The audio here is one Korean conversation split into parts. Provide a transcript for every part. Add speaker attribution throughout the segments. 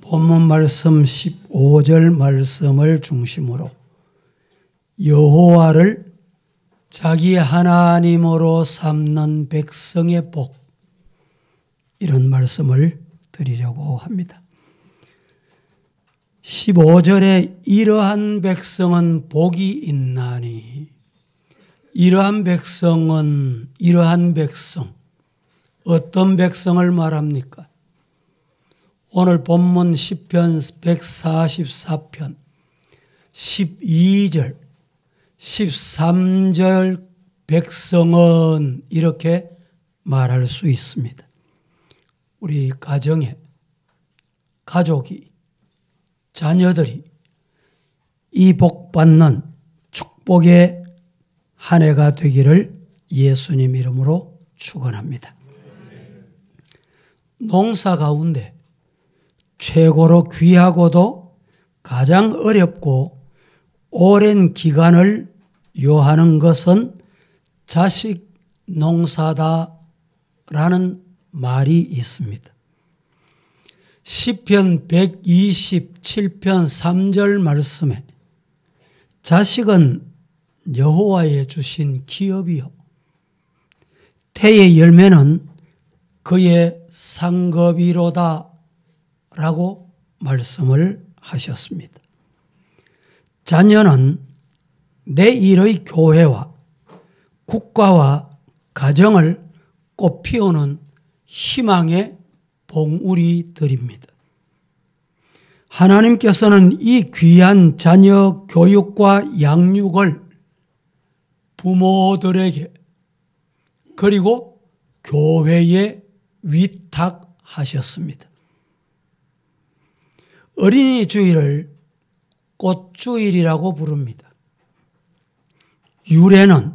Speaker 1: 본문 말씀 15절 말씀을 중심으로 여호와를 자기 하나님으로 삼는 백성의 복, 이런 말씀을 드리려고 합니다. 15절에 이러한 백성은 복이 있나니, 이러한 백성, 어떤 백성을 말합니까? 오늘 본문 시편 144편 12절 13절 백성은 이렇게 말할 수 있습니다. 우리 가정에 가족이, 자녀들이 이 복받는 축복의 한 해가 되기를 예수님 이름으로 축원합니다. 농사 가운데 최고로 귀하고도 가장 어렵고 오랜 기간을 요하는 것은 자식 농사다라는 말이 있습니다. 시편 127편 3절 말씀에 자식은 여호와의 주신 기업이요 태의 열매는 그의 상급이로다 라고 말씀을 하셨습니다. 자녀는 내 일의 교회와 국가와 가정을 꽃피우는 희망의 봉우리들입니다. 하나님께서는 이 귀한 자녀 교육과 양육을 부모들에게 그리고 교회에 위탁하셨습니다. 어린이 주일을 꽃주일이라고 부릅니다. 유래는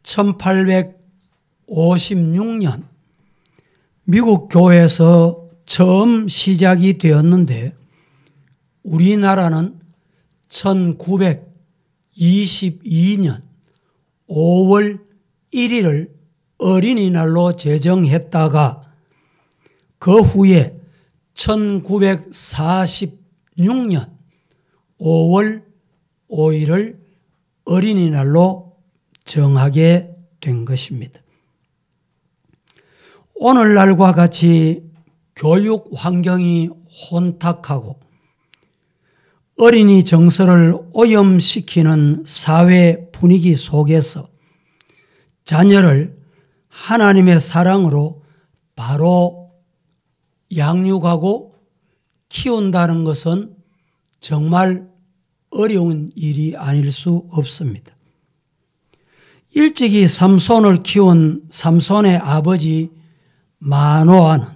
Speaker 1: 1856년 미국 교회에서 처음 시작이 되었는데 우리나라는 1922년 5월 1일을 어린이날로 제정했다가 그 후에 1946년 5월 5일을 어린이날로 정하게 된 것입니다. 오늘날과 같이 교육 환경이 혼탁하고 어린이 정서를 오염시키는 사회 분위기 속에서 자녀를 하나님의 사랑으로 바로 양육하고 키운다는 것은 정말 어려운 일이 아닐 수 없습니다. 일찍이 삼손을 키운 삼손의 아버지 마노아는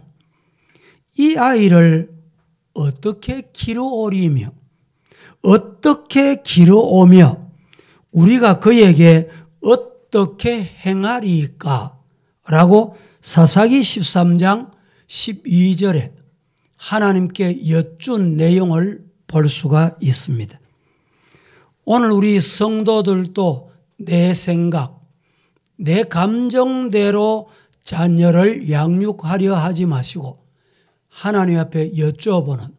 Speaker 1: 이 아이를 어떻게 기르오리며 어떻게 기르오며 우리가 그에게 어떻게 행하리까? 라고 사사기 13장 12절에 하나님께 여쭌 내용을 볼 수가 있습니다. 오늘 우리 성도들도 내 생각, 내 감정대로 자녀를 양육하려 하지 마시고 하나님 앞에 여쭤보는,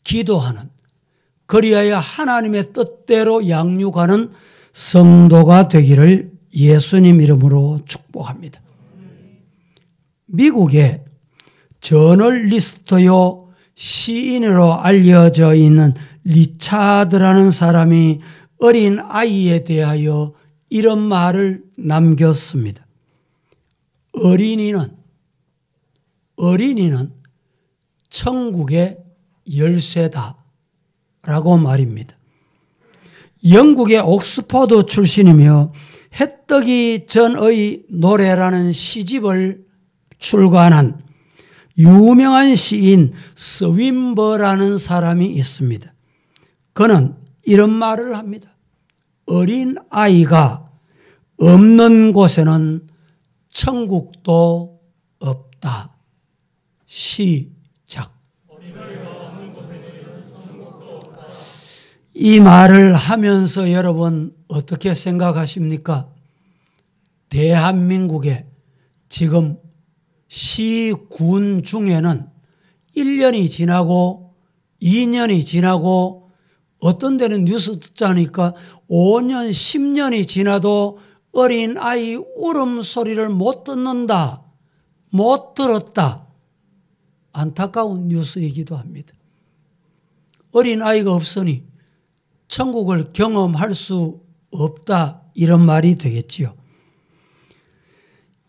Speaker 1: 기도하는, 그리하여 하나님의 뜻대로 양육하는 성도가 되기를 예수님 이름으로 축복합니다. 미국의 저널리스트요 시인으로 알려져 있는 리차드라는 사람이 어린 아이에 대하여 이런 말을 남겼습니다. 어린이는 천국의 열쇠다 라고 말입니다. 영국의 옥스퍼드 출신이며 해뜨기 전의 노래라는 시집을 출간한 유명한 시인 스윈버라는 사람이 있습니다. 그는 이런 말을 합니다. 어린 아이가 없는 곳에는 천국도 없다. 시작. 이 말을 하면서 여러분 어떻게 생각하십니까? 대한민국에 지금 시군 중에는 1년이 지나고 2년이 지나고 어떤 데는 뉴스 듣자니까 5년, 10년이 지나도 어린아이 울음소리를 못 듣는다, 못 들었다. 안타까운 뉴스이기도 합니다. 어린아이가 없으니 천국을 경험할 수 없다, 이런 말이 되겠지요.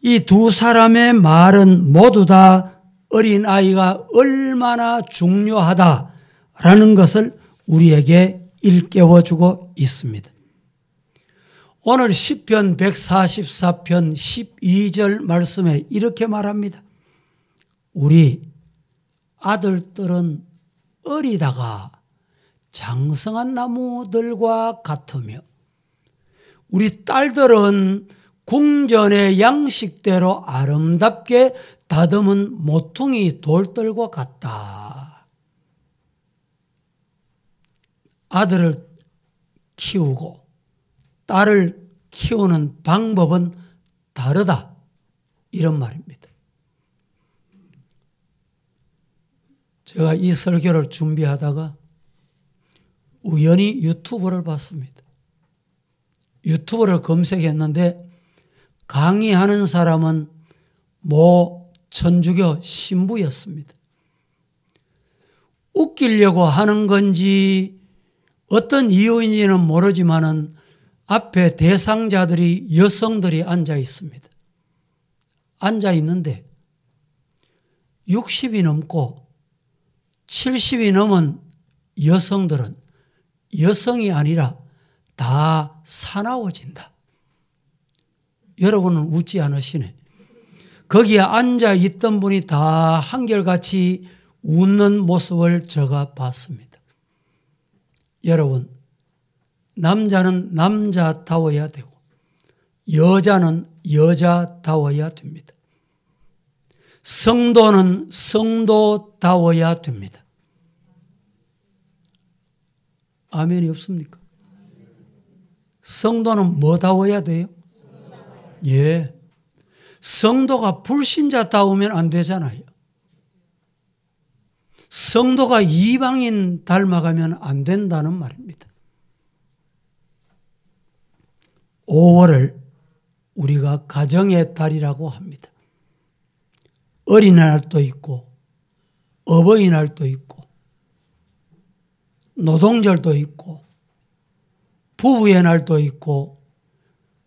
Speaker 1: 이 두 사람의 말은 모두 다 어린아이가 얼마나 중요하다라는 것을 우리에게 일깨워주고 있습니다. 오늘 시편 144편 12절 말씀에 이렇게 말합니다. 우리 아들들은 어리다가 장성한 나무들과 같으며 우리 딸들은 궁전의 양식대로 아름답게 다듬은 모퉁이 돌들과 같다. 아들을 키우고 딸을 키우는 방법은 다르다, 이런 말입니다. 제가 이 설교를 준비하다가 우연히 유튜브를 봤습니다. 유튜브를 검색했는데 강의하는 사람은 모 천주교 신부였습니다. 웃기려고 하는 건지 어떤 이유인지는 모르지만은 앞에 대상자들이 여성들이 앉아 있습니다. 앉아 있는데 60이 넘고 70이 넘은 여성들은 여성이 아니라 다 사나워진다. 여러분은 웃지 않으시네. 거기에 앉아 있던 분이 다 한결같이 웃는 모습을 제가 봤습니다. 여러분, 남자는 남자다워야 되고 여자는 여자다워야 됩니다. 성도는 성도다워야 됩니다. 아멘이 없습니까? 성도는 뭐다워야 돼요? 예. 성도가 불신자다우면 안 되잖아요. 성도가 이방인 닮아가면 안 된다는 말입니다. 5월을 우리가 가정의 달이라고 합니다. 어린이날도 있고 어버이날도 있고 노동절도 있고 부부의 날도 있고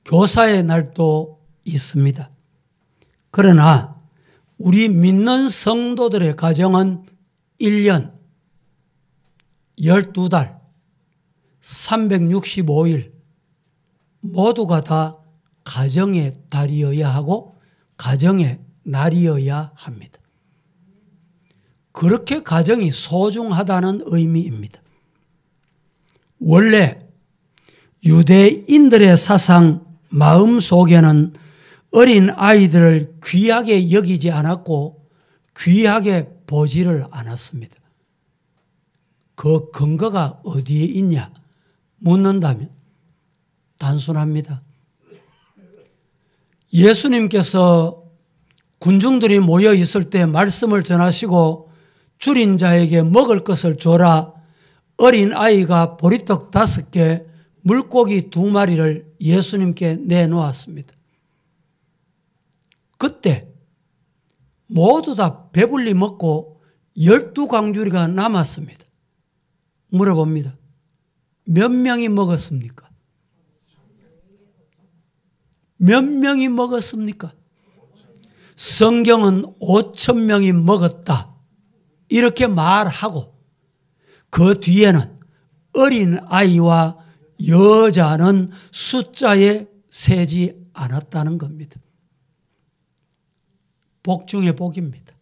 Speaker 1: 교사의 날도 있습니다. 그러나 우리 믿는 성도들의 가정은 1년, 12달, 365일 모두가 다 가정의 달이어야 하고 가정의 날이어야 합니다. 그렇게 가정이 소중하다는 의미입니다. 원래 유대인들의 사상 마음속에는 어린 아이들을 귀하게 여기지 않았고 귀하게 보지를 않았습니다. 그 근거가 어디에 있냐 묻는다면 단순합니다. 예수님께서 군중들이 모여 있을 때 말씀을 전하시고 줄인 자에게 먹을 것을 줘라. 어린 아이가 보리떡 5개, 물고기 2마리를 예수님께 내놓았습니다. 그때 모두 다 배불리 먹고 12광주리가 남았습니다. 물어봅니다. 몇 명이 먹었습니까? 몇 명이 먹었습니까? 성경은 5,000명이 먹었다, 이렇게 말하고 그 뒤에는 어린 아이와 여자는 숫자에 세지 않았다는 겁니다. 복 중에 복입니다.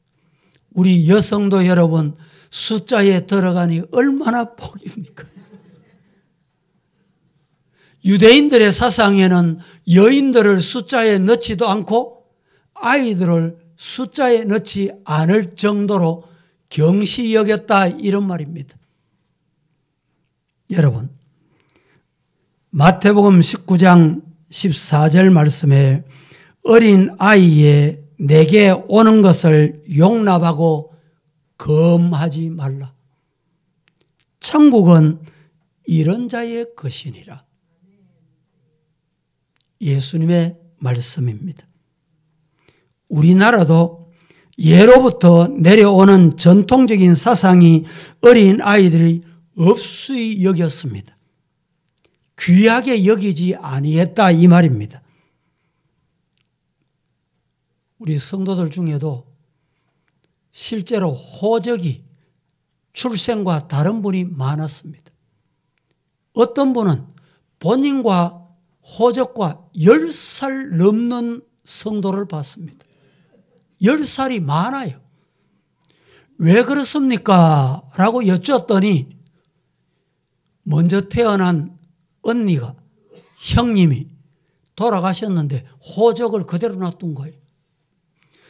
Speaker 1: 우리 여성도 여러분 숫자에 들어가니 얼마나 복입니까? 유대인들의 사상에는 여인들을 숫자에 넣지도 않고 아이들을 숫자에 넣지 않을 정도로 경시 여겼다, 이런 말입니다. 여러분, 마태복음 19장 14절 말씀에 어린 아이의 내게 오는 것을 용납하고 검하지 말라. 천국은 이런 자의 것이니라. 예수님의 말씀입니다. 우리나라도 예로부터 내려오는 전통적인 사상이 어린 아이들이 없이 여겼습니다. 귀하게 여기지 아니했다 이 말입니다. 우리 성도들 중에도 실제로 호적이 출생과 다른 분이 많았습니다. 어떤 분은 본인과 호적과 10살 넘는 성도를 봤습니다. 10살이 많아요. 왜 그렇습니까? 라고 여쭈었더니 먼저 태어난 언니가, 형님이 돌아가셨는데 호적을 그대로 놔둔 거예요.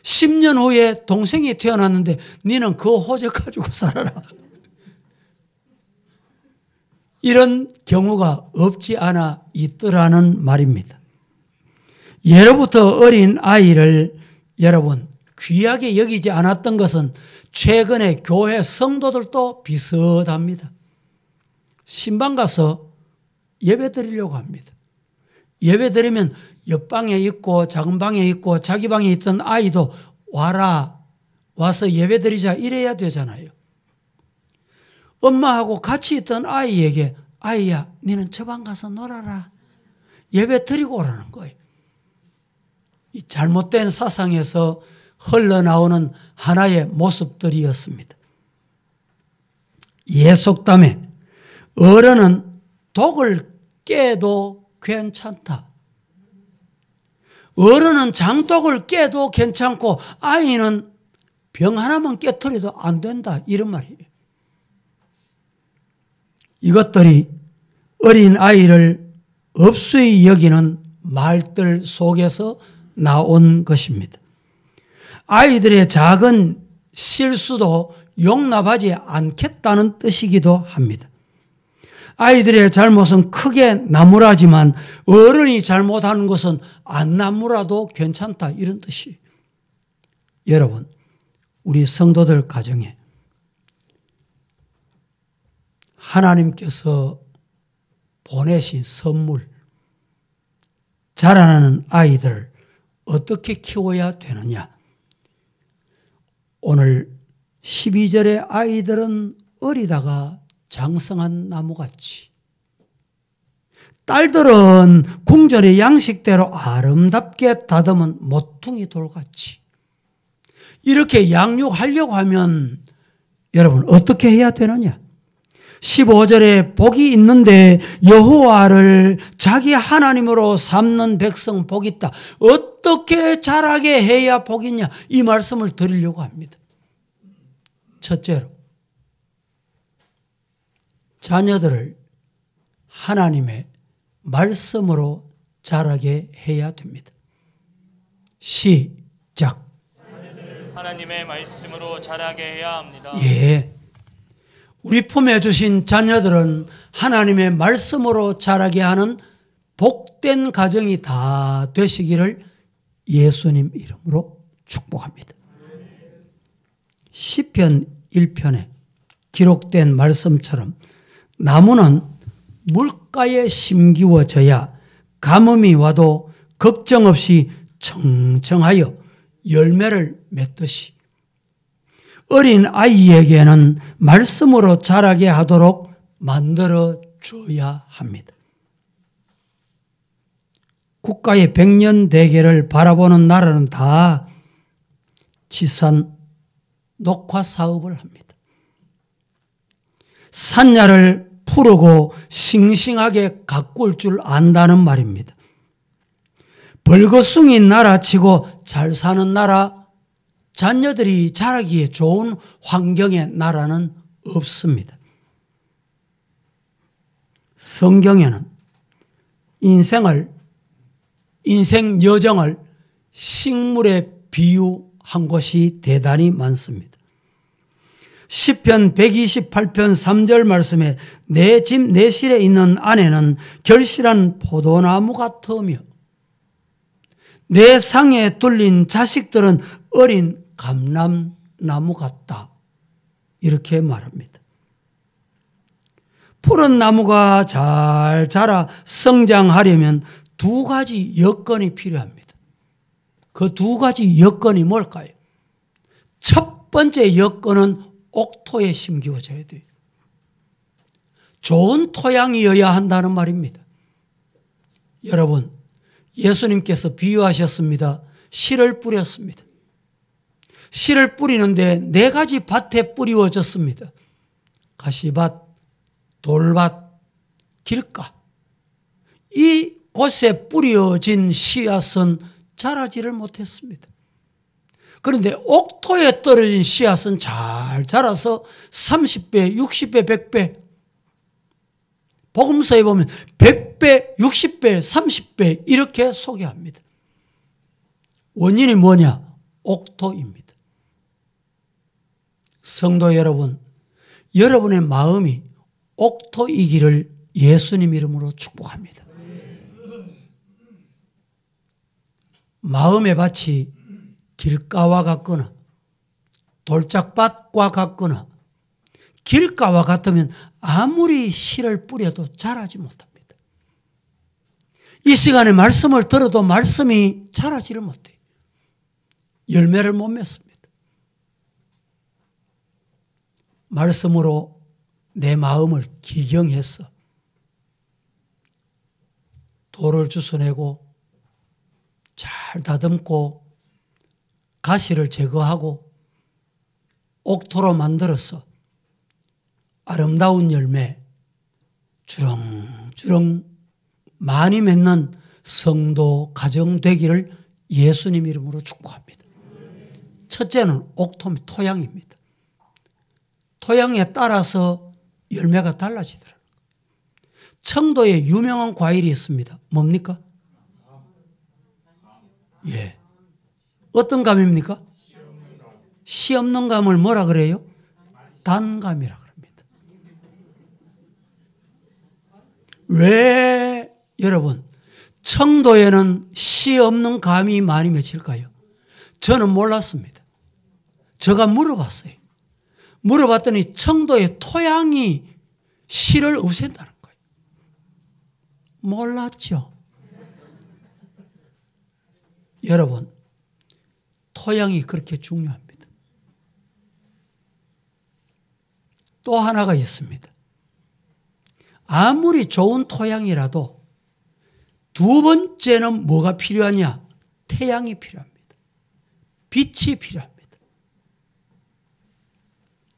Speaker 1: 10년 후에 동생이 태어났는데 너는 그 호적 가지고 살아라. 이런 경우가 없지 않아 있더라는 말입니다. 예로부터 어린 아이를 여러분 귀하게 여기지 않았던 것은 최근에 교회 성도들도 비슷합니다. 신방 가서 예배 드리려고 합니다. 예배 드리면 옆방에 있고 작은 방에 있고 자기 방에 있던 아이도 와라, 와서 예배 드리자 이래야 되잖아요. 엄마하고 같이 있던 아이에게 아이야 너는 저 방 가서 놀아라, 예배 드리고 오라는 거예요. 이 잘못된 사상에서 흘러나오는 하나의 모습들이었습니다. 예속담에 어른은 독을 깨도 괜찮다. 어른은 장독을 깨도 괜찮고 아이는 병 하나만 깨트려도 안 된다 이런 말이에요. 이것들이 어린 아이를 업수히 여기는 말들 속에서 나온 것입니다. 아이들의 작은 실수도 용납하지 않겠다는 뜻이기도 합니다. 아이들의 잘못은 크게 나무라지만 어른이 잘못하는 것은 안 나무라도 괜찮다 이런 뜻이에요. 여러분, 우리 성도들 가정에 하나님께서 보내신 선물, 자라나는 아이들을 어떻게 키워야 되느냐. 오늘 12절의 아이들은 어리다가 장성한 나무같이, 딸들은 궁전의 양식대로 아름답게 다듬은 모퉁이 돌같이, 이렇게 양육하려고 하면 여러분 어떻게 해야 되느냐. 15절에 복이 있는데 여호와를 자기 하나님으로 삼는 백성 복이 있다. 어떻게 자라게 해야 복이 있냐, 이 말씀을 드리려고 합니다. 첫째로 자녀들을 하나님의 말씀으로 자라게 해야 됩니다. 시작.
Speaker 2: 하나님의 말씀으로 자라게 해야 합니다.
Speaker 1: 예. 우리 품에 주신 자녀들은 하나님의 말씀으로 자라게 하는 복된 가정이 다 되시기를 예수님 이름으로 축복합니다. 시편 1편에 기록된 말씀처럼 나무는 물가에 심기워져야 가뭄이 와도 걱정 없이 청청하여 열매를 맺듯이 어린 아이에게는 말씀으로 자라게 하도록 만들어 줘야 합니다. 국가의 100년 대계를 바라보는 나라는 다 지산 녹화 사업을 합니다. 산야를 푸르고 싱싱하게 가꿀 줄 안다는 말입니다. 벌거숭이 나라치고 잘 사는 나라, 자녀들이 자라기에 좋은 환경의 나라는 없습니다. 성경에는 인생 여정을 식물에 비유한 것이 대단히 많습니다. 시편 128편 3절 말씀에 내 집 내실에 있는 아내는 결실한 포도나무 같으며 내 상에 뚫린 자식들은 어린 감람나무 같다. 이렇게 말합니다. 푸른 나무가 잘 자라 성장하려면 두 가지 여건이 필요합니다. 그 두 가지 여건이 뭘까요? 첫 번째 여건은 옥토에 심기워져야 돼요. 좋은 토양이어야 한다는 말입니다. 여러분, 예수님께서 비유하셨습니다. 씨를 뿌렸습니다. 씨를 뿌리는데 네 가지 밭에 뿌리워졌습니다. 가시밭, 돌밭, 길가. 이 곳에 뿌려진 씨앗은 자라지를 못했습니다. 그런데 옥토에 떨어진 씨앗은 잘 자라서 30배, 60배, 100배. 복음서에 보면 100배, 60배, 30배 이렇게 소개합니다. 원인이 뭐냐? 옥토입니다. 성도 여러분, 여러분의 마음이 옥토이기를 예수님 이름으로 축복합니다. 마음의 밭이 길가와 같거나 돌짝밭과 같거나 길가와 같으면 아무리 씨를 뿌려도 자라지 못합니다. 이 시간에 말씀을 들어도 말씀이 자라지를 못해요. 열매를 못 맺습니다. 말씀으로 내 마음을 기경해서 돌을 주워내고 잘 다듬고 가시를 제거하고 옥토로 만들어서 아름다운 열매 주렁주렁 많이 맺는 성도 가정 되기를 예수님 이름으로 축복합니다. 첫째는 옥토 토양입니다. 토양에 따라서 열매가 달라지더라고요. 청도에 유명한 과일이 있습니다. 뭡니까? 예. 어떤 감입니까? 씨 없는 감을 뭐라 그래요? 단감이라 그럽니다. 왜 여러분 청도에는 씨 없는 감이 많이 맺힐까요? 저는 몰랐습니다. 제가 물어봤어요. 물어봤더니 청도의 토양이 씨를 없앤다는 거예요. 몰랐죠? 여러분, 토양이 그렇게 중요합니다. 또 하나가 있습니다. 아무리 좋은 토양이라도 두 번째는 뭐가 필요하냐? 태양이 필요합니다. 빛이 필요합니다.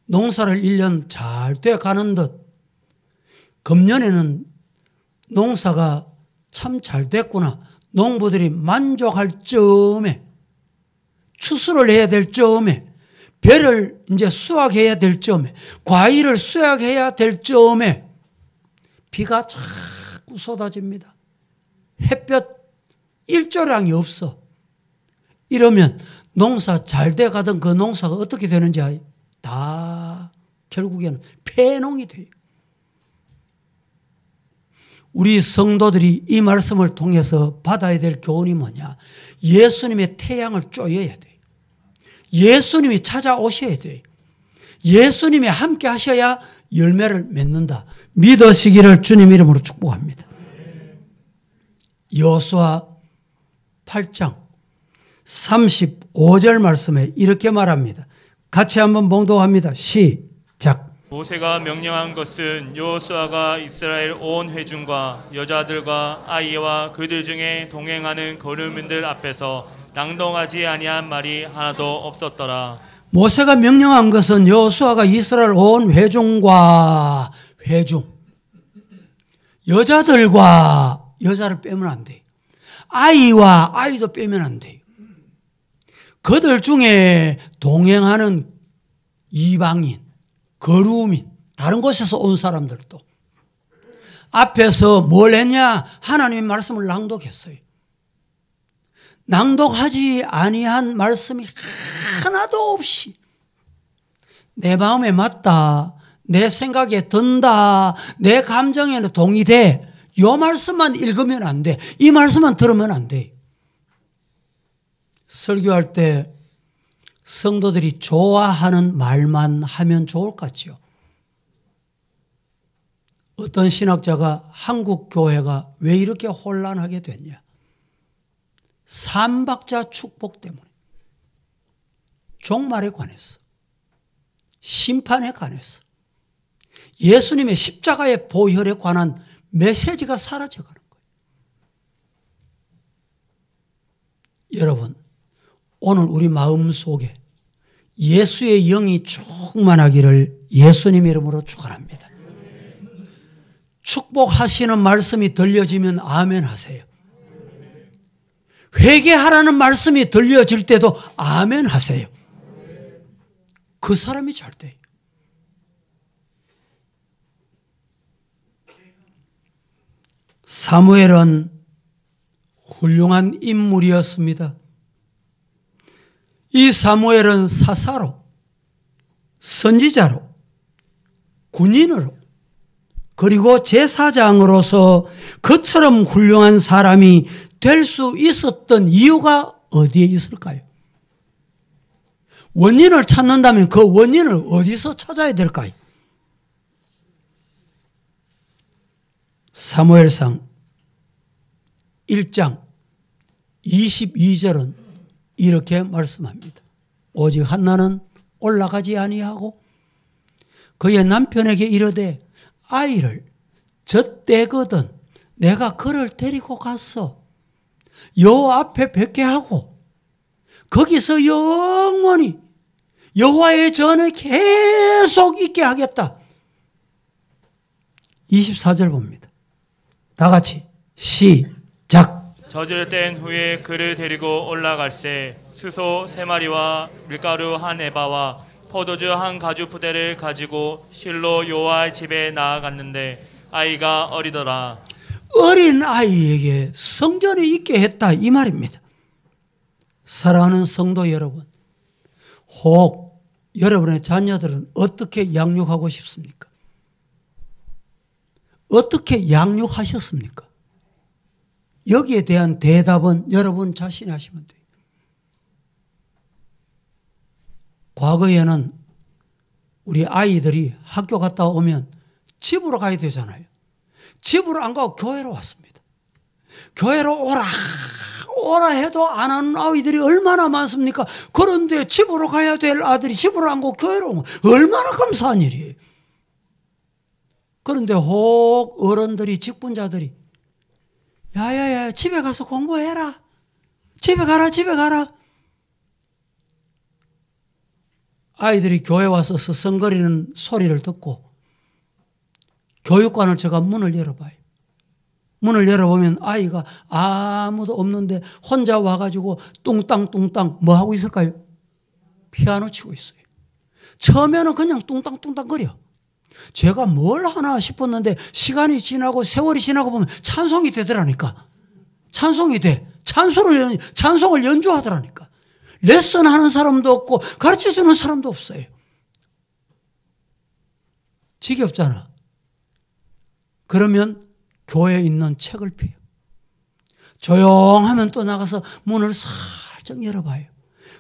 Speaker 1: 농사를 1년 잘 돼 가는 듯 금년에는 농사가 참 잘 됐구나. 농부들이 만족할 즈음에 추수를 해야 될 즈음에 배를 이제 수확해야 될 즈음에 과일을 수확해야 될 즈음에 비가 자꾸 쏟아집니다. 햇볕 일조량이 없어. 이러면 농사 잘 돼 가던 그 농사가 어떻게 되는지 다 결국에는 폐농이 돼요. 우리 성도들이 이 말씀을 통해서 받아야 될 교훈이 뭐냐? 예수님의 태양을 쪼여야 돼요. 예수님이 찾아오셔야 돼요. 예수님이 함께 하셔야 열매를 맺는다. 믿으시기를 주님 이름으로 축복합니다. 여호수아 8장 35절 말씀에 이렇게 말합니다. 같이 한번 봉독합니다. 시작.
Speaker 2: 모세가 명령한 것은 여호수아가 이스라엘 온 회중과 여자들과 아이와 그들 중에 동행하는 거류민들 앞에서 낭독하지 아니한 말이 하나도 없었더라.
Speaker 1: 모세가 명령한 것은 여호수아가 이스라엘 온 회중과 여자들과 여자를 빼면 안 돼요. 아이와 아이도 빼면 안 돼요. 그들 중에 동행하는 이방인, 거류민, 다른 곳에서 온 사람들도 앞에서 뭘 했냐? 하나님의 말씀을 낭독했어요. 낭독하지 아니한 말씀이 하나도 없이 내 마음에 맞다, 내 생각에 든다, 내 감정에는 동의돼. 이 말씀만 읽으면 안 돼. 이 말씀만 들으면 안 돼. 설교할 때 성도들이 좋아하는 말만 하면 좋을 것 같지요. 어떤 신학자가 한국 교회가 왜 이렇게 혼란하게 됐냐. 삼박자 축복 때문에. 종말에 관해서, 심판에 관해서, 예수님의 십자가의 보혈에 관한 메시지가 사라져가는 거예요. 여러분, 오늘 우리 마음속에 예수의 영이 충만하기를 예수님 이름으로 축원합니다. 축복하시는 말씀이 들려지면 아멘 하세요. 회개하라는 말씀이 들려질 때도 아멘 하세요. 그 사람이 잘 돼요. 사무엘은 훌륭한 인물이었습니다. 이 사무엘은 사사로, 선지자로, 군인으로, 그리고 제사장으로서 그처럼 훌륭한 사람이 될 수 있었던 이유가 어디에 있을까요? 원인을 찾는다면 그 원인을 어디서 찾아야 될까요? 사무엘상 1장 22절은 이렇게 말씀합니다. 오직 한나는 올라가지 아니하고 그의 남편에게 이르되 아이를 젖대거든 내가 그를 데리고 가서 여호와 앞에 뵙게 하고 거기서 영원히 여호와의 전에 계속 있게 하겠다. 24절 봅니다. 다 같이 시작.
Speaker 2: 젖을 뗀 후에 그를 데리고 올라갈새 스소 3마리와 밀가루 한 에바와 포도주 한 가죽 부대를 가지고 실로 여호와의 집에 나아갔는데 아이가 어리더라.
Speaker 1: 어린 아이에게 성전에 있게 했다 이 말입니다. 사랑하는 성도 여러분, 혹 여러분의 자녀들은 어떻게 양육하고 싶습니까? 어떻게 양육하셨습니까? 여기에 대한 대답은 여러분 자신이 하시면 돼요. 과거에는 우리 아이들이 학교 갔다 오면 집으로 가야 되잖아요. 집으로 안 가고 교회로 왔습니다. 교회로 오라 해도 안 하는 아이들이 얼마나 많습니까? 그런데 집으로 가야 될 아들이 집으로 안 가고 교회로 오면 얼마나 감사한 일이에요. 그런데 혹 어른들이, 직분자들이 야야야 집에 가서 공부해라. 집에 가라. 아이들이 교회 와서 서성거리는 소리를 듣고 교육관을 제가 문을 열어봐요. 문을 열어보면 아이가 아무도 없는데 혼자 와가지고 뚱땅뚱땅 뭐 하고 있을까요? 피아노 치고 있어요. 처음에는 그냥 뚱땅뚱땅 거려. 제가 뭘 하나 싶었는데 시간이 지나고 세월이 지나고 보면 찬송이 되더라니까. 찬송이 돼. 찬송을 연주하더라니까. 레슨 하는 사람도 없고 가르쳐주는 사람도 없어요. 지겹잖아. 그러면 교회에 있는 책을 펴요. 조용하면 또 나가서 문을 살짝 열어봐요.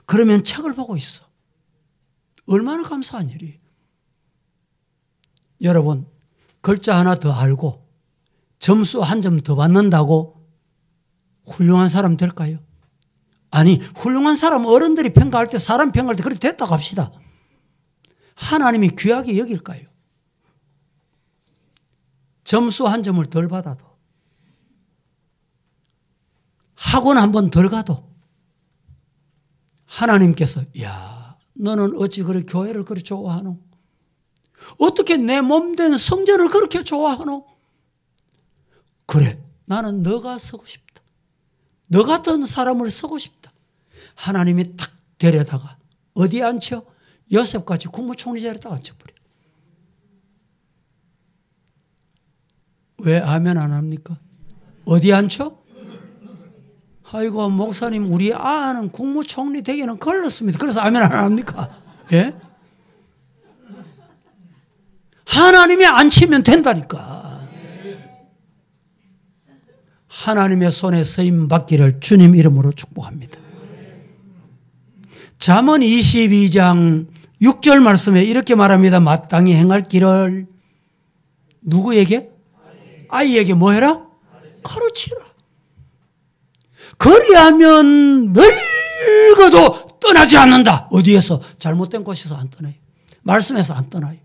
Speaker 1: 그러면 책을 보고 있어. 얼마나 감사한 일이에요. 여러분, 글자 하나 더 알고 점수 한 점 더 받는다고 훌륭한 사람 될까요? 아니, 훌륭한 사람 어른들이 평가할 때, 사람 평가할 때 그렇게 됐다고 합시다. 하나님이 귀하게 여길까요? 점수 한 점을 덜 받아도, 학원 한 번 덜 가도 하나님께서 야, 너는 어찌 그래 교회를 그렇게 좋아하노? 어떻게 내 몸된 성전을 그렇게 좋아하노? 그래, 나는 너가 서고 싶다. 너 같은 사람을 서고 싶다. 하나님이 딱 데려다가 어디에 앉혀? 요셉같이 국무총리 자리에다 앉혀버려. 왜 아멘 안 합니까? 어디 앉혀? 아이고 목사님 우리 아는 국무총리 되기는 걸렸습니다. 그래서 아멘 안 합니까? 예? 하나님이 앉히면 된다니까. 하나님의 손에 쓰임 받기를 주님 이름으로 축복합니다. 잠언 22장 6절 말씀에 이렇게 말합니다. 마땅히 행할 길을 누구에게? 아이에게 뭐 해라? 가르치라. 그리하면 늙어도 떠나지 않는다. 어디에서? 잘못된 곳에서 안 떠나요. 말씀에서 안 떠나요.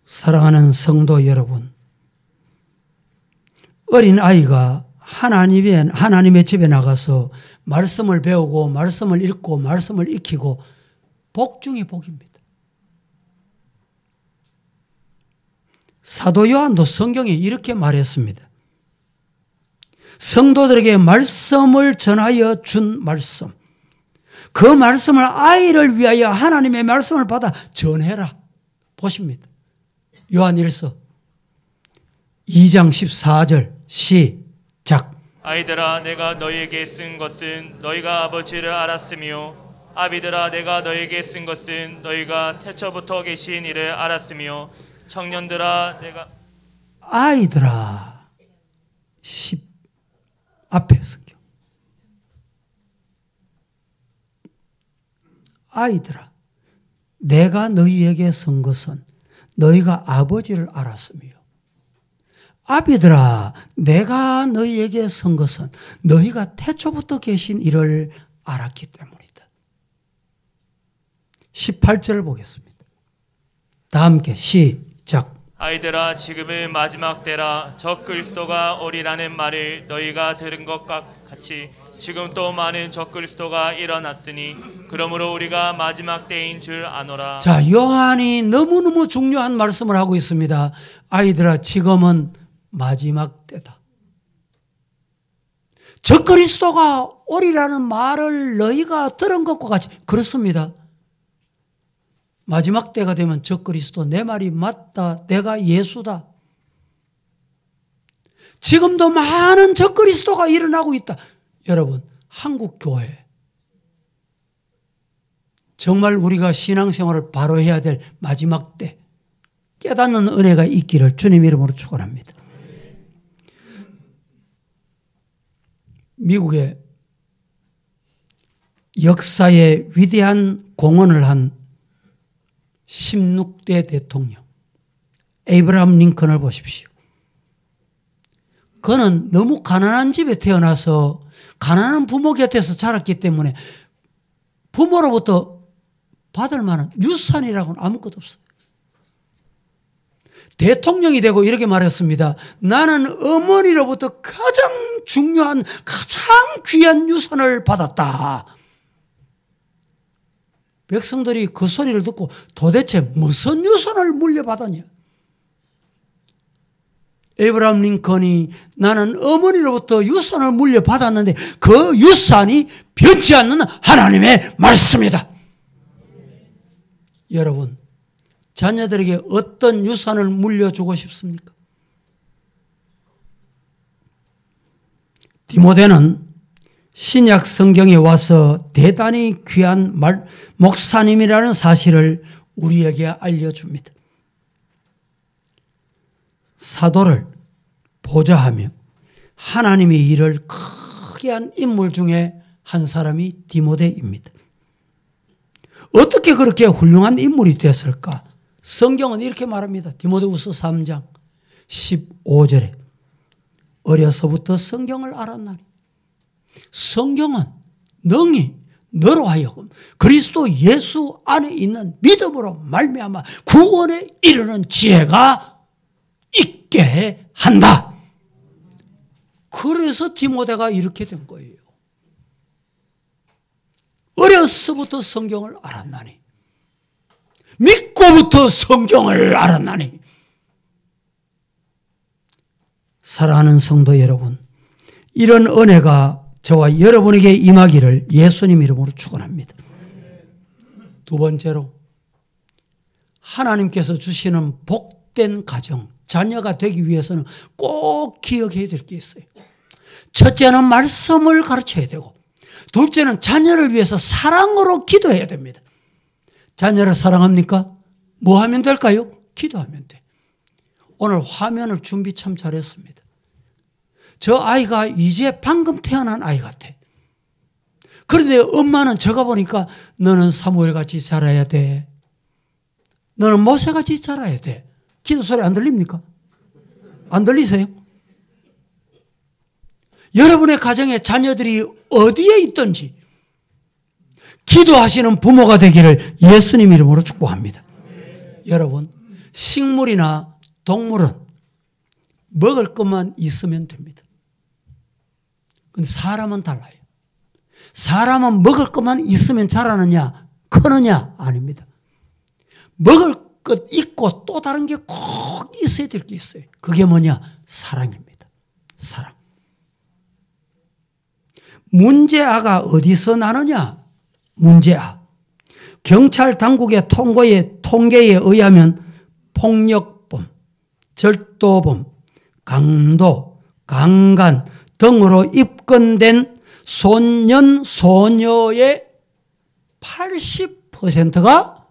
Speaker 1: 사랑하는 성도 여러분, 어린 아이가 하나님의 집에 나가서 말씀을 배우고 말씀을 읽고 말씀을 익히고 복 중에 복입니다. 사도 요한도 성경에 이렇게 말했습니다. 성도들에게 말씀을 전하여 준 말씀, 그 말씀을 아이를 위하여 하나님의 말씀을 받아 전해라. 보십니다. 요한 1서 2장 14절 시작.
Speaker 2: 아이들아 내가 너희에게 쓴 것은 너희가 아버지를 알았으며 아비들아 내가 너희에게 쓴 것은 너희가 태초부터 계신 이를 알았으며 청년들아 내가
Speaker 1: 아이들아 10 앞에 성경 아이들아 내가 너희에게 쓴 것은 너희가 아버지를 알았으며 아비들아 내가 너희에게 쓴 것은 너희가 태초부터 계신 이를 알았기 때문이다. 18절을 보겠습니다. 다 함께 시작.
Speaker 2: 아이들아 지금은 마지막 때라 적 그리스도가 오리라는 말을 너희가 들은 것과 같이 지금 또 많은 적 그리스도가 일어났으니 그러므로 우리가 마지막 때인 줄 아노라.
Speaker 1: 자, 요한이 너무너무 중요한 말씀을 하고 있습니다. 아이들아 지금은 마지막 때다. 적 그리스도가 오리라는 말을 너희가 들은 것과 같이 그렇습니다. 마지막 때가 되면 적 그리스도 내 말이 맞다. 내가 예수다. 지금도 많은 적 그리스도가 일어나고 있다. 여러분, 한국 교회 정말 우리가 신앙생활을 바로 해야 될 마지막 때 깨닫는 은혜가 있기를 주님 이름으로 축원합니다. 미국의 역사에 위대한 공헌을 한 16대 대통령 에이브라함 링컨을 보십시오. 그는 너무 가난한 집에 태어나서 가난한 부모 곁에서 자랐기 때문에 부모로부터 받을 만한 유산이라고는 아무것도 없어요. 대통령이 되고 이렇게 말했습니다. 나는 어머니로부터 가장 중요한 가장 귀한 유산을 받았다. 백성들이 그 소리를 듣고 도대체 무슨 유산을 물려받았냐? 에이브라함 링컨이 나는 어머니로부터 유산을 물려받았는데 그 유산이 변치 않는 하나님의 말씀이다. 여러분, 자녀들에게 어떤 유산을 물려주고 싶습니까? 디모데는 신약 성경에 와서 대단히 귀한 목사님이라는 사실을 우리에게 알려줍니다. 사도를 보좌하며 하나님의 일을 크게 한 인물 중에 한 사람이 디모데입니다. 어떻게 그렇게 훌륭한 인물이 됐을까? 성경은 이렇게 말합니다. 디모데후서 3장 15절에 어려서부터 성경을 알았나니 성경은 능히 너로 하여금 그리스도 예수 안에 있는 믿음으로 말미암아 구원에 이르는 지혜가 있게 한다. 그래서 디모데가 이렇게 된 거예요. 어려서부터 성경을 알았나니 믿고부터 성경을 알았나니. 사랑하는 성도 여러분, 이런 은혜가 저와 여러분에게 임하기를 예수님 이름으로 축원합니다. 두 번째로 하나님께서 주시는 복된 가정, 자녀가 되기 위해서는 꼭 기억해야 될 게 있어요. 첫째는 말씀을 가르쳐야 되고, 둘째는 자녀를 위해서 사랑으로 기도해야 됩니다. 자녀를 사랑합니까? 뭐 하면 될까요? 기도하면 돼. 오늘 화면을 준비 참 잘했습니다. 저 아이가 이제 방금 태어난 아이 같아. 그런데 엄마는 저가 보니까 너는 사무엘같이 자라야 돼. 너는 모세같이 자라야 돼. 기도 소리 안 들립니까? 안 들리세요? 여러분의 가정에 자녀들이 어디에 있든지 기도하시는 부모가 되기를 예수님 이름으로 축복합니다. 여러분, 식물이나 동물은 먹을 것만 있으면 됩니다. 근데 사람은 달라요. 사람은 먹을 것만 있으면 자라느냐, 크느냐, 아닙니다. 먹을 것 있고 또 다른 게 꼭 있어야 될 게 있어요. 그게 뭐냐? 사랑입니다. 사랑. 문제아가 어디서 나느냐? 문제아. 경찰 당국의 통계에 의하면 폭력범, 절도범, 강도, 강간 등으로 입건된 소년, 소녀의 80%가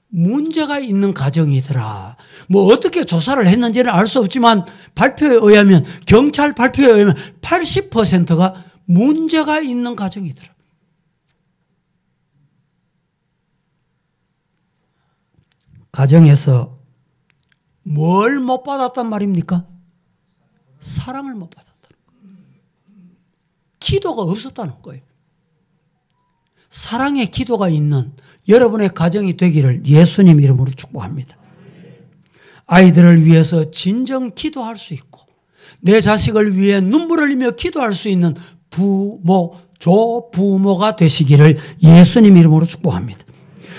Speaker 1: 문제가 있는 가정이더라. 뭐 어떻게 조사를 했는지는 알 수 없지만 발표에 의하면, 경찰 발표에 의하면 80%가 문제가 있는 가정이더라. 가정에서 뭘 못 받았단 말입니까? 사랑을 못 받았다는 거예요. 기도가 없었다는 거예요. 사랑의 기도가 있는 여러분의 가정이 되기를 예수님 이름으로 축복합니다. 아이들을 위해서 진정 기도할 수 있고 내 자식을 위해 눈물 흘리며 기도할 수 있는 조부모가 되시기를 예수님 이름으로 축복합니다.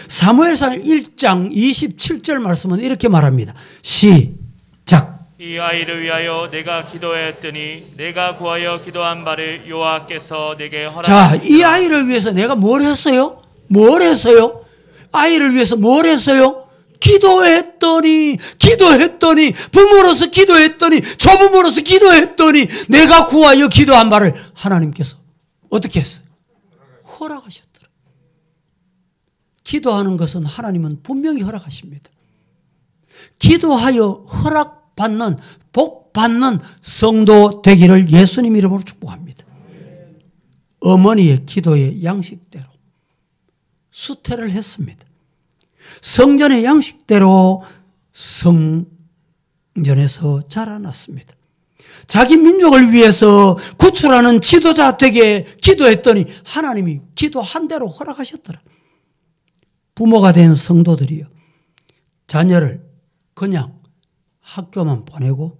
Speaker 1: 사무엘상 1장 27절 말씀은 이렇게 말합니다. 시작.
Speaker 2: 이 아이를 위하여 내가 기도하였더니 내가 구하여 기도한 바를 여호와께서 내게 허락하시니라.
Speaker 1: 자, 이 아이를 위해서 내가 뭘 했어요? 뭘 했어요? 아이를 위해서 뭘 했어요? 기도했더니 부모로서 기도했더니 조부모로서 기도했더니 내가 구하여 기도한 바를 하나님께서 어떻게 했어요? 허락하셨더라. 기도하는 것은 하나님은 분명히 허락하십니다. 기도하여 허락받는, 복받는 성도 되기를 예수님 이름으로 축복합니다. 어머니의 기도의 양식대로 수태를 했습니다. 성전의 양식대로 성전에서 자라났습니다. 자기 민족을 위해서 구출하는 지도자 되게 기도했더니 하나님이 기도한 대로 허락하셨더라. 부모가 된 성도들이요, 자녀를 그냥 학교만 보내고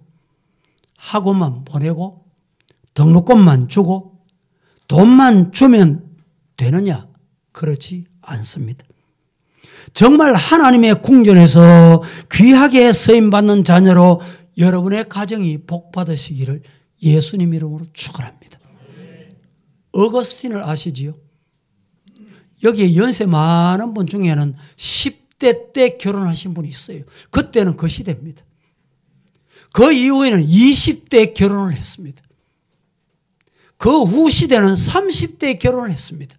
Speaker 1: 학원만 보내고 등록금만 주고 돈만 주면 되느냐? 그렇지 않습니다. 정말 하나님의 궁전에서 귀하게 쓰임받는 자녀로 여러분의 가정이 복받으시기를 예수님 이름으로 축원합니다. 어거스틴을 아시지요? 여기에 연세 많은 분 중에는 10대 때 결혼하신 분이 있어요. 그때는 그 시대입니다. 그 이후에는 20대에 결혼을 했습니다. 그 후 시대는 30대에 결혼을 했습니다.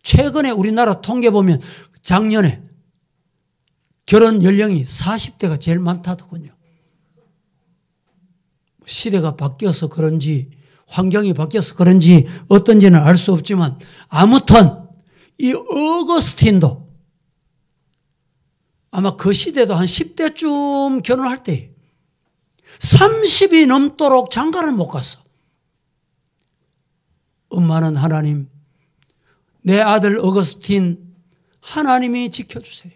Speaker 1: 최근에 우리나라 통계 보면 작년에 결혼 연령이 40대가 제일 많다더군요. 시대가 바뀌어서 그런지 환경이 바뀌어서 그런지 어떤지는 알 수 없지만 아무튼 이 어거스틴도 아마 그 시대도 한 10대쯤 결혼할 때 30이 넘도록 장가를 못 갔어. 엄마는 하나님, 내 아들 어거스틴 하나님이 지켜주세요.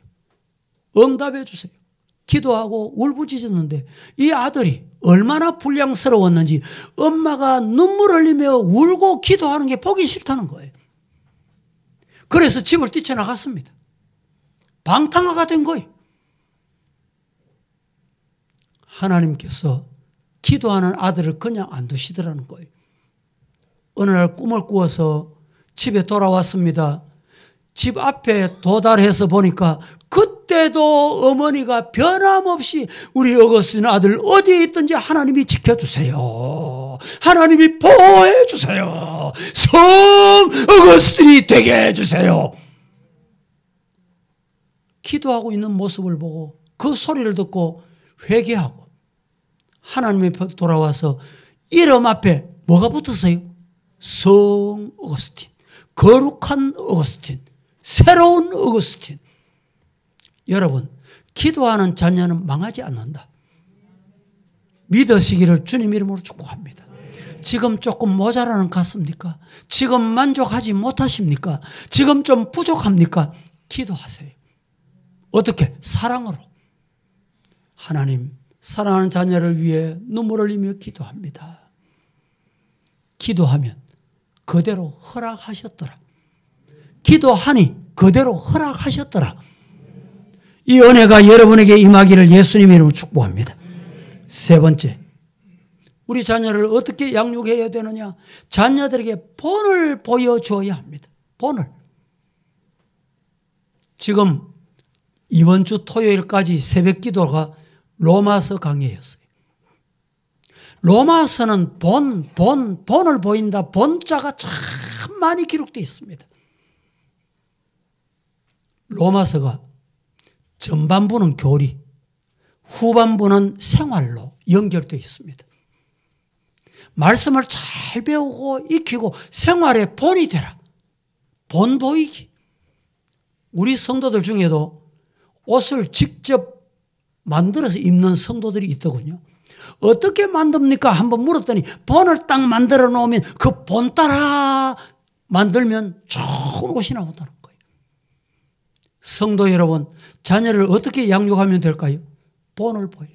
Speaker 1: 응답해 주세요. 기도하고 울부짖었는데 이 아들이 얼마나 불량스러웠는지 엄마가 눈물 흘리며 울고 기도하는 게 보기 싫다는 거예요. 그래서 집을 뛰쳐나갔습니다. 방탕화가 된 거예요. 하나님께서 기도하는 아들을 그냥 안 두시더라는 거예요. 어느 날 꿈을 꾸어서 집에 돌아왔습니다. 집 앞에 도달해서 보니까 그때도 어머니가 변함없이 우리 어거스틴 아들 어디에 있든지 하나님이 지켜주세요. 하나님이 보호해 주세요. 성 어거스틴이 되게 해주세요. 기도하고 있는 모습을 보고 그 소리를 듣고 회개하고 하나님의 돌아와서 이름 앞에 뭐가 붙었어요? 성 어거스틴, 거룩한 어거스틴, 새로운 어거스틴. 여러분, 기도하는 자녀는 망하지 않는다. 믿으시기를 주님 이름으로 축복합니다. 지금 조금 모자라는 것 같습니까? 지금 만족하지 못하십니까? 지금 좀 부족합니까? 기도하세요. 어떻게? 사랑으로. 하나님, 사랑하는 자녀를 위해 눈물을 흘리며 기도합니다. 기도하면 그대로 허락하셨더라. 기도하니 그대로 허락하셨더라. 이 은혜가 여러분에게 임하기를 예수님 이름으로 축복합니다. 세 번째, 우리 자녀를 어떻게 양육해야 되느냐? 자녀들에게 본을 보여줘야 합니다. 본을. 지금 이번 주 토요일까지 새벽 기도가 로마서 강해였어요. 로마서는 본을 보인다. 본자가 참 많이 기록되어 있습니다. 로마서가 전반부는 교리, 후반부는 생활로 연결되어 있습니다. 말씀을 잘 배우고 익히고 생활의 본이 되라. 본 보이기. 우리 성도들 중에도 옷을 직접 만들어서 입는 성도들이 있더군요. 어떻게 만듭니까? 한번 물었더니 본을 딱 만들어 놓으면 그 본 따라 만들면 좋은 옷이 나온다는 거예요. 성도 여러분, 자녀를 어떻게 양육하면 될까요? 본을 보여.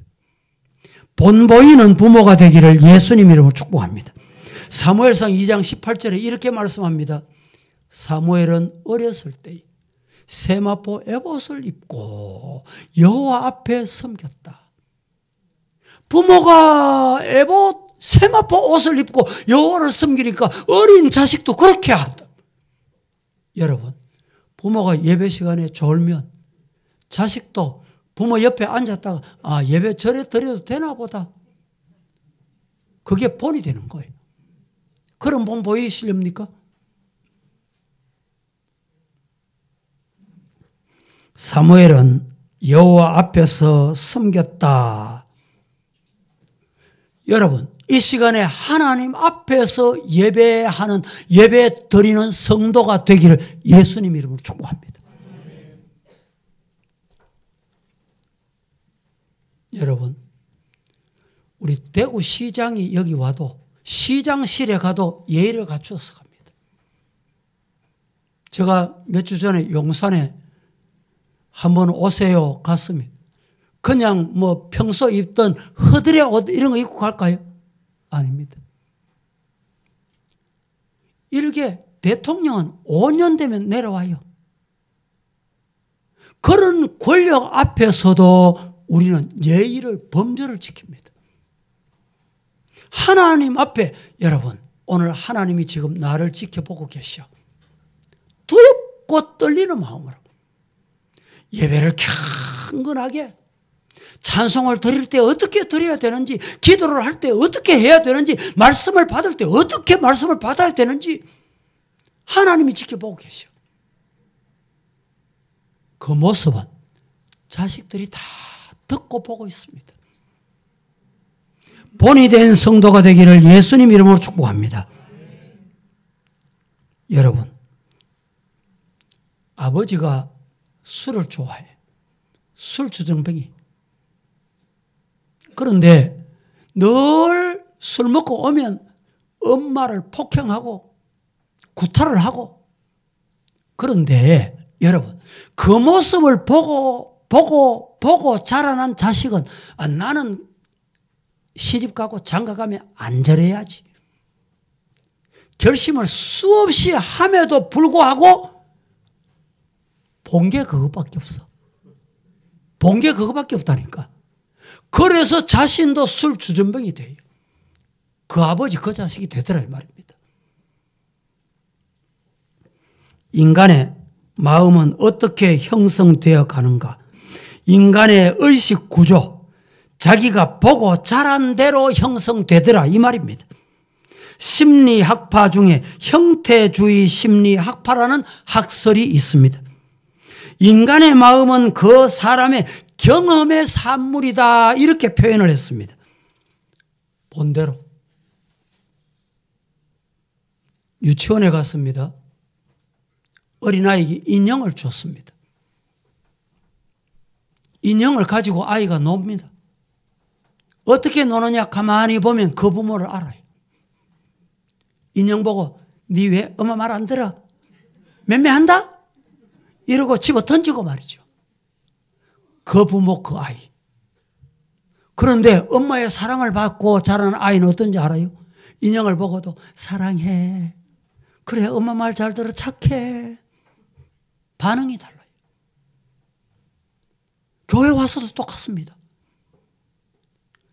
Speaker 1: 본 보이는 부모가 되기를 예수님 이름으로 축복합니다. 사무엘상 2장 18절에 이렇게 말씀합니다. 사무엘은 어렸을 때 세마포 에봇을 입고 여호와 앞에 섬겼다. 부모가 에봇 세마포 옷을 입고 여호와를 섬기니까 어린 자식도 그렇게 하다. 여러분, 부모가 예배 시간에 졸면 자식도 부모 옆에 앉았다가 예배 절에 드려도 되나 보다. 그게 본이 되는 거예요. 그런 본 보이시렵니까? 사무엘은 여호와 앞에서 섬겼다. 여러분, 이 시간에 하나님 앞에서 예배하는, 예배 드리는 성도가 되기를 예수님 이름으로 축복합니다. 여러분, 우리 대구시장이 여기 와도 시장실에 가도 예의를 갖추어서 갑니다. 제가 몇 주 전에 용산에 한번 오세요 갔습니다. 그냥 뭐 평소 입던 허드레 옷 이런 거 입고 갈까요? 아닙니다. 일개 대통령은 5년 되면 내려와요. 그런 권력 앞에서도 우리는 예의를, 범절을 지킵니다. 하나님 앞에, 여러분, 오늘 하나님이 지금 나를 지켜보고 계셔. 두렵고 떨리는 마음으로 예배를 경건하게, 찬송을 드릴 때 어떻게 드려야 되는지, 기도를 할 때 어떻게 해야 되는지, 말씀을 받을 때 어떻게 말씀을 받아야 되는지 하나님이 지켜보고 계셔. 그 모습은 자식들이 다 듣고 보고 있습니다. 본이 된 성도가 되기를 예수님 이름으로 축복합니다. 여러분, 아버지가 술을 좋아해. 술주정뱅이. 그런데 늘 술 먹고 오면 엄마를 폭행하고 구타를 하고, 그런데 여러분, 그 모습을 보고 자라난 자식은 나는 시집 가고 장가 가면 안 저래야지. 결심을 수없이 함에도 불구하고 본 게 그것밖에 없어. 본 게 그것밖에 없다니까. 그래서 자신도 술 주전병이 돼요. 그 아버지 그 자식이 되더라 이 말입니다. 인간의 마음은 어떻게 형성되어 가는가? 인간의 의식 구조, 자기가 보고 자란 대로 형성되더라 이 말입니다. 심리학파 중에 형태주의 심리학파라는 학설이 있습니다. 인간의 마음은 그 사람의 경험의 산물이다 이렇게 표현을 했습니다. 본대로 유치원에 갔습니다. 어린아이에게 인형을 줬습니다. 인형을 가지고 아이가 놉니다. 어떻게 노느냐 가만히 보면 그 부모를 알아요. 인형 보고 니 왜 엄마 말 안 들어? 맴매한다? 이러고 집어 던지고 말이죠. 그 부모 그 아이. 그런데 엄마의 사랑을 받고 자라는 아이는 어떤지 알아요? 인형을 보고도 사랑해. 그래 엄마 말 잘 들어 착해. 반응이 달라요. 교회 와서도 똑같습니다.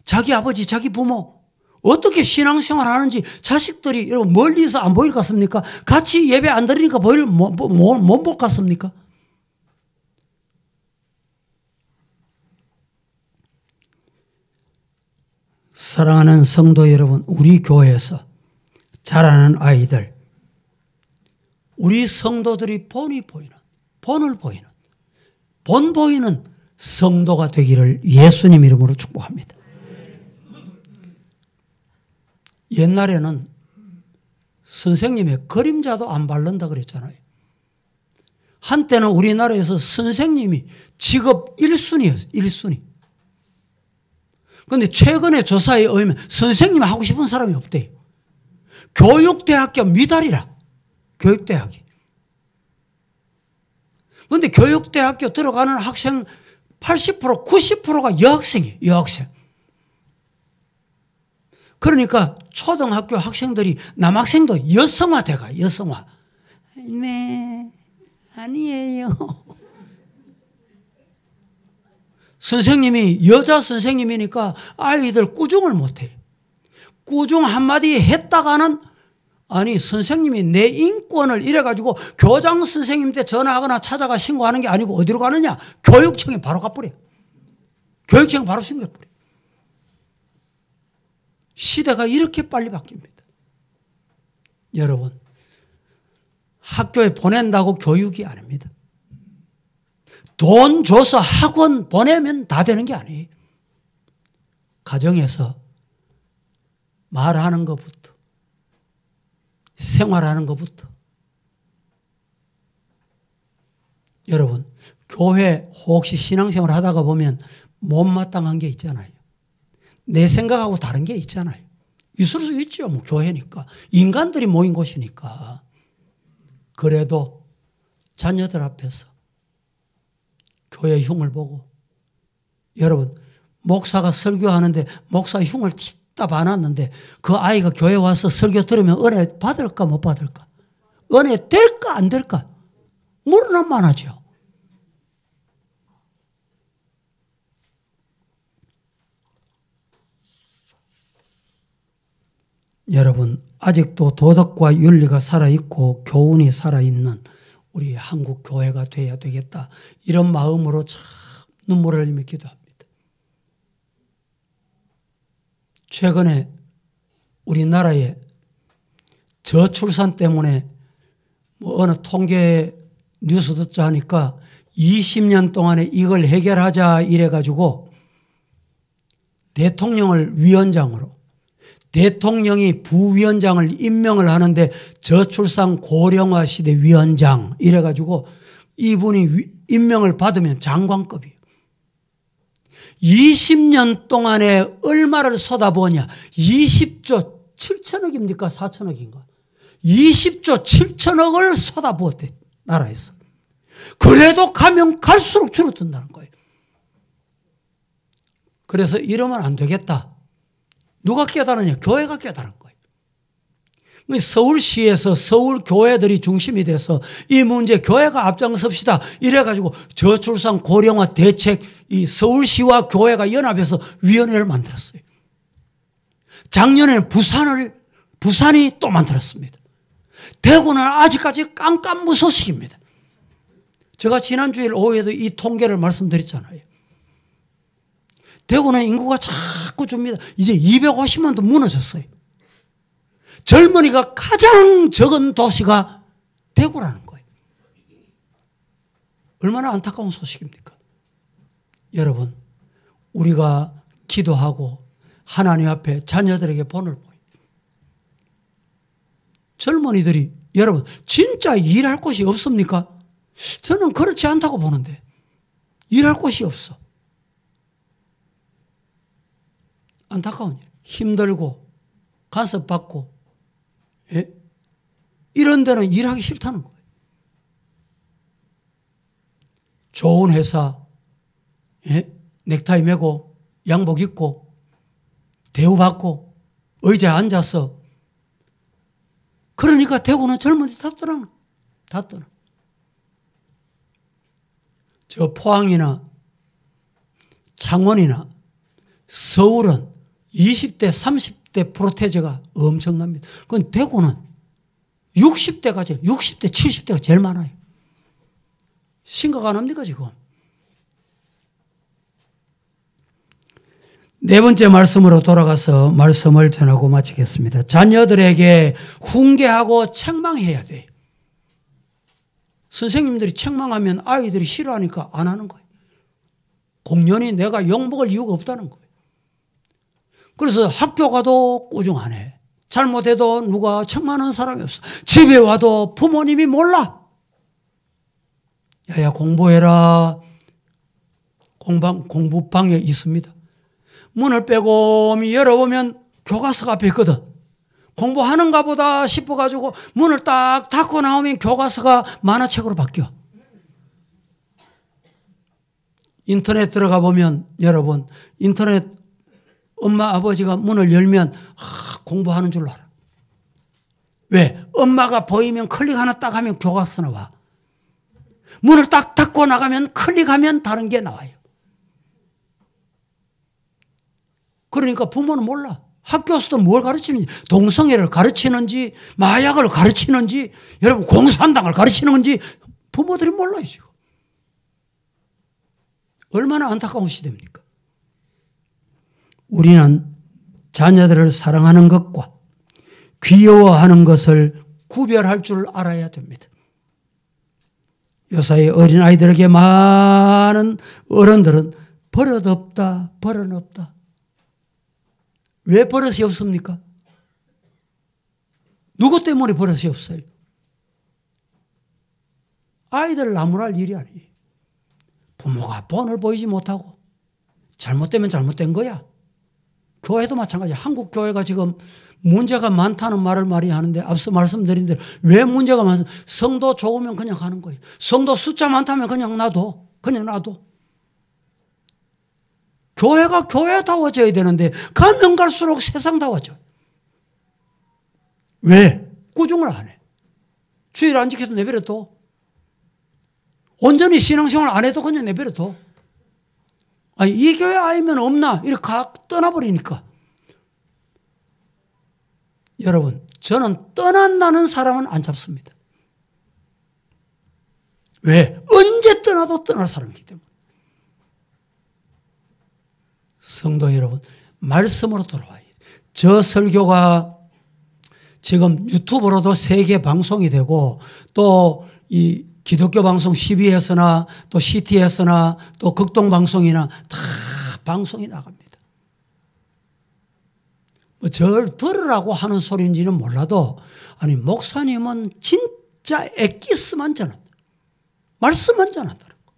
Speaker 1: 자기 아버지 자기 부모 어떻게 신앙생활 하는지 자식들이 멀리서 안 보일 것 같습니까? 같이 예배 안 드리니까 못 볼 것 같습니까? 사랑하는 성도 여러분, 우리 교회에서 자라는 아이들, 우리 성도들이 본을 보이는 본 보이는 성도가 되기를 예수님 이름으로 축복합니다. 옛날에는 선생님의 그림자도 안 바른다 그랬잖아요. 한때는 우리나라에서 선생님이 직업 1순위였어요. 1순위. 그런데 최근에 조사에 의하면 선생님 하고 싶은 사람이 없대요. 교육대학교 미달이라. 교육대학이. 그런데 교육대학교 들어가는 학생 80%, 90%가 여학생이에요. 여학생. 그러니까 초등학교 학생들이 남학생도 여성화돼가. 여성화. 네, 아니에요. 선생님이 여자 선생님이니까 아이들 꾸중을 못해요. 꾸중 한마디 했다가는 아니 선생님이 내 인권을 이래가지고 교장 선생님한테 전화하거나 찾아가 신고하는 게 아니고 어디로 가느냐? 교육청에 바로 가버려. 교육청에 바로 신고해버려. 시대가 이렇게 빨리 바뀝니다. 여러분, 학교에 보낸다고 교육이 아닙니다. 돈 줘서 학원 보내면 다 되는 게 아니에요. 가정에서 말하는 것부터 생활하는 것부터. 여러분, 교회 혹시 신앙생활 하다가 보면 못마땅한 게 있잖아요. 내 생각하고 다른 게 있잖아요. 있을 수 있죠. 뭐 교회니까. 인간들이 모인 곳이니까. 그래도 자녀들 앞에서 교회 흉을 보고, 여러분 목사가 설교하는데 목사 흉을 tis다 봐놨는데 그 아이가 교회 와서 설교 들으면 은혜 받을까 못 받을까? 은혜 될까 안 될까? 물으면 많아죠. 여러분, 아직도 도덕과 윤리가 살아있고 교훈이 살아있는 우리 한국 교회가 돼야 되겠다. 이런 마음으로 참 눈물을 흘리며 기도합니다. 최근에 우리나라에 저출산 때문에 뭐 어느 통계 뉴스 듣자 하니까 20년 동안에 이걸 해결하자 이래가지고 대통령을 위원장으로, 대통령이 부위원장을 임명을 하는데 저출산 고령화 시대 위원장 이래가지고 이분이 임명을 받으면 장관급이에요. 20년 동안에 얼마를 쏟아부었냐? 20조 7천억입니까? 4천억인가? 20조 7천억을 쏟아부었대, 나라에서. 그래도 가면 갈수록 줄어든다는 거예요. 그래서 이러면 안 되겠다. 누가 깨달았냐? 교회가 깨달은 거예요. 서울시에서 서울 교회들이 중심이 돼서 이 문제 교회가 앞장섭시다 이래가지고 저출산 고령화 대책 이 서울시와 교회가 연합해서 위원회를 만들었어요. 작년에 부산이 또 만들었습니다. 대구는 아직까지 깜깜무소식입니다. 제가 지난주일 오후에도 이 통계를 말씀드렸잖아요. 대구는 인구가 자꾸 줍니다. 이제 250만도 무너졌어요. 젊은이가 가장 적은 도시가 대구라는 거예요. 얼마나 안타까운 소식입니까? 여러분, 우리가 기도하고 하나님 앞에 자녀들에게 본을 보입니다. 젊은이들이 여러분 진짜 일할 곳이 없습니까? 저는 그렇지 않다고 보는데 일할 곳이 없어. 안타까운 일. 힘들고 간섭받고 예? 이런 데는 일하기 싫다는 거예요. 좋은 회사 예? 넥타이 매고 양복 입고 대우받고 의자에 앉아서 그러니까 대구는 젊은이들 다 떠나. 다 떠나. 저 포항이나 창원이나 서울은 20대, 30대 프로테제가 엄청납니다. 그건 대구는 60대가, 60대, 70대가 제일 많아요. 심각 안 합니까, 지금? 네 번째 말씀으로 돌아가서 말씀을 전하고 마치겠습니다. 자녀들에게 훈계하고 책망해야 돼요. 선생님들이 책망하면 아이들이 싫어하니까 안 하는 거예요. 공연히 내가 욕먹을 이유가 없다는 거예요. 그래서 학교 가도 꾸중 안 해. 잘못해도 누가 책망하는 사람이 없어. 집에 와도 부모님이 몰라. 야야 공부해라. 공부방에 있습니다. 문을 빼고 열어보면 교과서가 앞에 있거든. 공부하는가 보다 싶어가지고 문을 딱 닫고 나오면 교과서가 만화책으로 바뀌어. 인터넷 들어가 보면 여러분 인터넷 엄마 아버지가 문을 열면 공부하는 줄로 알아. 왜? 엄마가 보이면 클릭 하나 딱 하면 교과서 나와. 문을 딱 닫고 나가면 클릭하면 다른 게 나와요. 그러니까 부모는 몰라. 학교에서도 뭘 가르치는지, 동성애를 가르치는지, 마약을 가르치는지, 여러분 공산당을 가르치는 건지 부모들이 몰라요 지금. 얼마나 안타까운 시대입니까? 우리는 자녀들을 사랑하는 것과 귀여워하는 것을 구별할 줄 알아야 됩니다. 요사이 어린아이들에게 많은 어른들은 버릇없다, 버릇없다. 왜 버릇이 없습니까? 누구 때문에 버릇이 없어요? 아이들을 나무랄 일이 아니에요. 부모가 본을 보이지 못하고 잘못되면 잘못된 거야. 교회도 마찬가지야. 한국 교회가 지금 문제가 많다는 말을 많이 하는데 앞서 말씀드린 대로 왜 문제가 많습니까? 성도 적으면 그냥 가는 거예요. 성도 숫자 많다면 그냥 놔둬. 그냥 놔둬. 교회가 교회다워져야 되는데 가면 갈수록 세상다워져. 왜? 꾸중을 안 해. 주일 안 지켜도 내버려둬. 온전히 신앙생활 안 해도 그냥 내버려둬. 아니, 이 교회 아니면 없나? 이렇게 떠나버리니까. 여러분, 저는 떠난다는 사람은 안 잡습니다. 왜? 언제 떠나도 떠날 사람이기 때문에. 성도 여러분, 말씀으로 돌아와야 돼요. 저 설교가 지금 유튜브로도 세계 방송이 되고 또 이 기독교 방송 12에서나 또 CT에서나 또 극동방송이나 다 방송이 나갑니다. 뭐 절 들으라고 하는 소리인지는 몰라도 아니 목사님은 진짜 엑기스만 전한다. 말씀만 전한다는 거.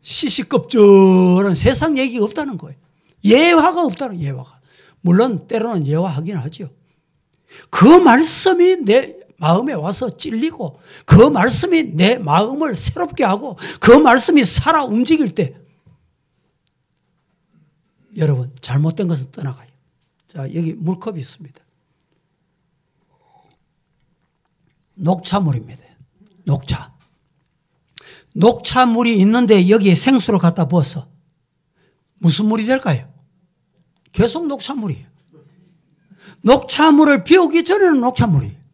Speaker 1: 시시껍적한 세상 얘기가 없다는 거예요. 예화가 없다는 예화가. 물론 때로는 예화하긴 하죠. 그 말씀이 내 마음에 와서 찔리고 그 말씀이 내 마음을 새롭게 하고 그 말씀이 살아 움직일 때 여러분 잘못된 것은 떠나가요. 자, 여기 물컵이 있습니다. 녹차물입니다. 녹차. 녹차물이 있는데 여기에 생수를 갖다 부어서 무슨 물이 될까요? 계속 녹차물이에요. 녹차물을 비우기 전에는 녹차물이에요.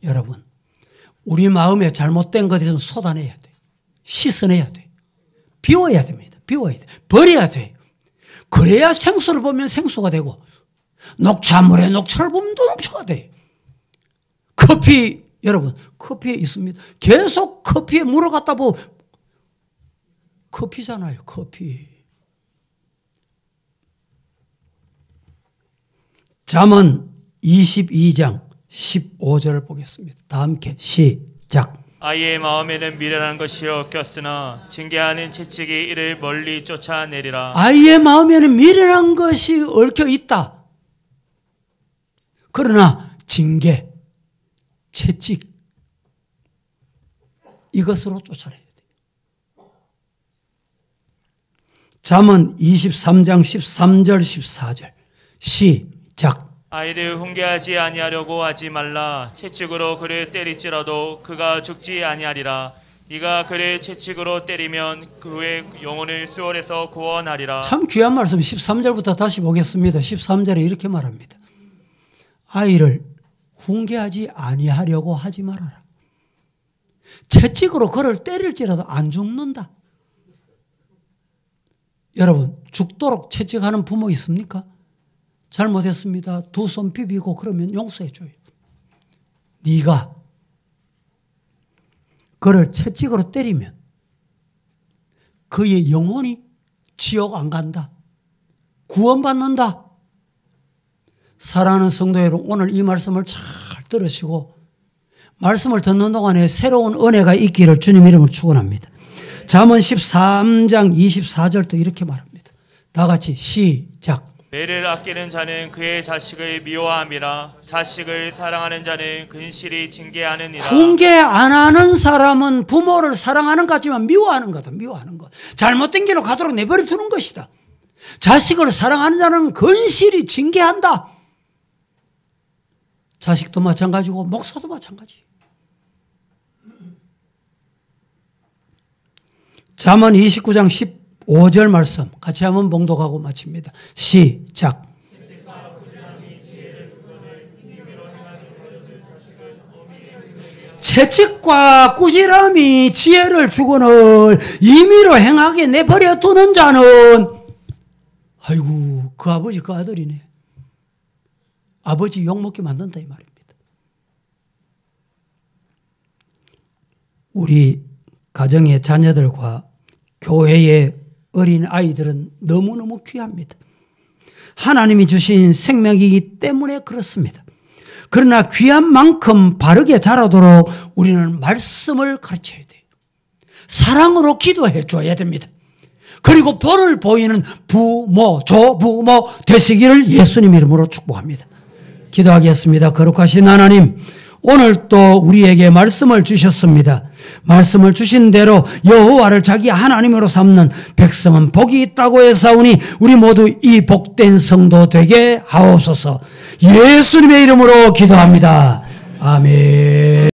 Speaker 1: 여러분, 우리 마음에 잘못된 것에 대해서 쏟아내야 돼. 씻어내야 돼. 비워야 됩니다. 비워야 돼. 버려야 돼. 그래야 생수를 보면 생수가 되고 녹차물에 녹차를 보면 또 녹차가 돼. 커피, 여러분, 커피에 있습니다. 계속 커피에 물을 갖다 보면 커피잖아요. 커피. 잠언 22장 15절 보겠습니다. 다 함께 시작.
Speaker 2: 아이의 마음에는 미련한 것이 얽혔으나 징계하는 채찍이 이를 멀리 쫓아내리라.
Speaker 1: 아이의 마음에는 미련한 것이 얽혀 있다. 그러나 징계, 채찍 이것으로 쫓아내야 돼요. 잠언 23장 13절 14절 시작.
Speaker 2: 아이를 훈계하지 아니하려고 하지 말라. 채찍으로 그를 때릴지라도 그가 죽지 아니하리라. 네가 그를 채찍으로 때리면 그의 영혼을 수월에서 구원하리라.
Speaker 1: 참 귀한 말씀. 13절부터 다시 보겠습니다. 13절에 이렇게 말합니다. 아이를 훈계하지 아니하려고 하지 말아라. 채찍으로 그를 때릴지라도 안 죽는다. 여러분, 죽도록 채찍하는 부모 있습니까? 잘못했습니다. 두 손 비비고 그러면 용서해줘요. 네가 그를 채찍으로 때리면 그의 영혼이 지옥 안 간다. 구원받는다. 사랑하는 성도 여러분, 오늘 이 말씀을 잘 들으시고 말씀을 듣는 동안에 새로운 은혜가 있기를 주님 이름으로 축원합니다. 잠언 13장 24절도 이렇게 말합니다. 다 같이 시작.
Speaker 2: 매를 아끼는 자는 그의 자식을 미워함이라. 자식을 사랑하는 자는 근실히 징계하느니라.
Speaker 1: 훈계 안 하는 사람은 부모를 사랑하는 것 같지만 미워하는 거다. 미워하는 것. 잘못된 길로 가도록 내버려 두는 것이다. 자식을 사랑하는 자는 근실히 징계한다. 자식도 마찬가지고 목사도 마찬가지. 잠언 29장 15절 말씀 같이 한번 봉독하고 마칩니다. 시작. 채찍과 꾸지람이 지혜를 주거늘 임의로 행하게 내버려 두는 자는, 아이고 그 아버지 그 아들이네. 아버지 욕먹게 만든다 이 말입니다. 우리 가정의 자녀들과 교회의 어린 아이들은 너무너무 귀합니다. 하나님이 주신 생명이기 때문에 그렇습니다. 그러나 귀한 만큼 바르게 자라도록 우리는 말씀을 가르쳐야 돼요. 사랑으로 기도해 줘야 됩니다. 그리고 본을 보이는 부모, 조부모 되시기를 예수님 이름으로 축복합니다. 기도하겠습니다. 거룩하신 하나님, 오늘 또 우리에게 말씀을 주셨습니다. 말씀을 주신 대로 여호와를 자기 하나님으로 삼는 백성은 복이 있다고 했사오니 우리 모두 이 복된 성도 되게 하옵소서. 예수님의 이름으로 기도합니다. 아멘.